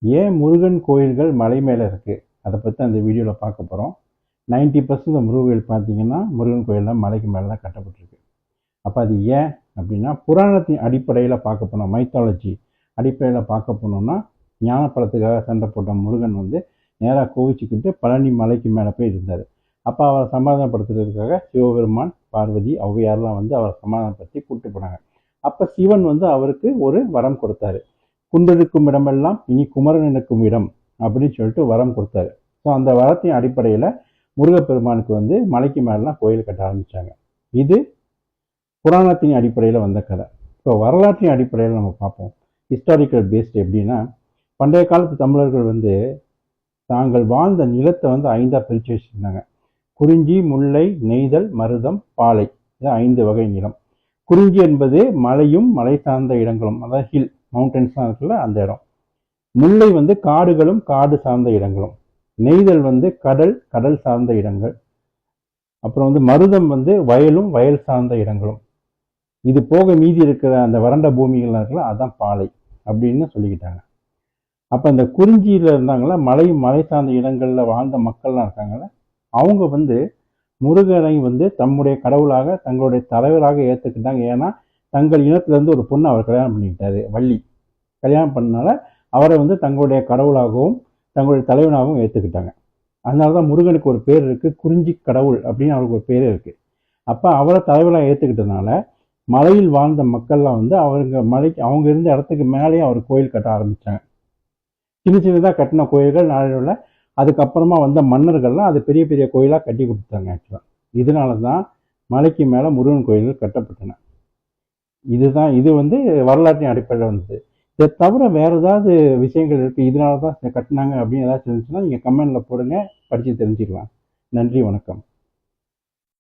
ஏன் முருகன் கோயில்கள் மலை மேலே இருக்குது அதை பற்றி அந்த வீடியோவில் பார்க்க போகிறோம். 90% முருகன் கோயில் பார்த்தீங்கன்னா முருகன் கோயிலில் மலைக்கு மேலே தான் கட்டப்பட்டிருக்கு. அப்போ அது ஏன் அப்படின்னா புராணத்தின் அடிப்படையில் பார்க்க போனோம், மைத்தாலஜி அடிப்படையில் பார்க்க போனோம்னா ஞானப்பழத்துக்காக சண்டை போட்ட முருகன் நேராக கோவிச்சுக்கிட்டு பழனி மலைக்கு மேலே போய் இருந்தார். அப்போ அவரை சமாதானப்படுத்துறதுக்காக சிவபெருமான், பார்வதி, ஔவையார்லாம் அவரை சமாதானப்படுத்தி கூப்பிட்டு போனாங்க. அப்போ சிவன் அவருக்கு ஒரு வரம் கொடுத்தாரு. குன்றெடுக்கும் இடமெல்லாம் இனி குமரன் இருக்கும் இடம் அப்படின்னு சொல்லிட்டு வரம் கொடுத்தாரு. ஸோ அந்த வரத்தின் அடிப்படையில் முருகப்பெருமானுக்கு மலைக்கு மேலாம் கோயில் கட்ட ஆரம்பித்தாங்க. இது புராணத்தின் அடிப்படையில் வந்த கதை. இப்போ வரலாற்றின் அடிப்படையில் நம்ம பார்ப்போம். ஹிஸ்டாரிக்கல் பேஸ்ட் எப்படின்னா, பண்டைய காலத்து தமிழர்கள் தாங்கள் வாழ்ந்த நிலத்தை 5ஆக பிரித்து வச்சுருந்தாங்க. குறிஞ்சி, முல்லை, நெய்தல், மருதம், பாலை, இது 5 வகை நிலம். குறிஞ்சி என்பது மலையும் மலை சார்ந்த இடங்களும், அதாவது ஹில் மவுண்டன்ஸ்லாம் இருக்குல்ல அந்த இடம். முல்லை காடுகளும் காடு சார்ந்த இடங்களும். நெய்தல் கடல் கடல் சார்ந்த இடங்கள். அப்புறம் மருதம் வயலும் வயல் சார்ந்த இடங்களும். இது போக மீதி இருக்கிற அந்த வறண்ட பூமிகள்லாம் இருக்குல்ல அதான் பாலை அப்படின்னு சொல்லிக்கிட்டாங்க. அப்போ இந்த குறிஞ்சியில் இருந்தாங்களா மலையும் மலை சார்ந்த இடங்களில் வாழ்ந்த மக்கள்லாம் இருக்காங்கல்ல, அவங்க முருகனை தம்முடைய கடவுளாக தங்களுடைய தலைவராக ஏற்றுக்கிட்டாங்க. ஏன்னா தங்கள் இனத்திலேருந்து ஒரு பொண்ணு அவர் கல்யாணம் பண்ணிக்கிட்டாரு, வள்ளி. கல்யாணம் பண்ணனால அவரை தங்களுடைய கடவுளாகவும் தங்களுடைய தலைவனாகவும் ஏற்றுக்கிட்டாங்க. அதனால தான் முருகனுக்கு ஒரு பேர் இருக்குது, குறிஞ்சி கடவுள் அப்படின்னு அவருக்கு ஒரு பேரே இருக்குது. அப்போ அவரை தலைவராக ஏற்றுக்கிட்டதுனால மலையில் வாழ்ந்த மக்கள்லாம் அவங்க இருந்த இடத்துக்கு மேலேயே அவர் கோயில் கட்ட ஆரம்பித்தாங்க. சின்ன சின்னதாக கட்டின கோயில்கள் நாளில் அதுக்கப்புறமா மன்னர்கள்லாம் அது பெரிய பெரிய கோயிலாக கட்டி கொடுத்தாங்க. ஆக்சுவலாக இதனால தான் மலைக்கு மேலே முருகன் கோயில்கள் கட்டப்பட்டன. இது வரலாற்றின் அடிப்படையில் வந்தது. இதை தவிர வேறு ஏதாவது விஷயங்கள் இருக்குது இதனால தான் கட்டினாங்க அப்படின்னு ஏதாச்சும் இருந்துச்சுன்னா நீங்கள் கமெண்டில் போடுங்க, படித்து தெரிஞ்சுக்கலாம். நன்றி, வணக்கம்.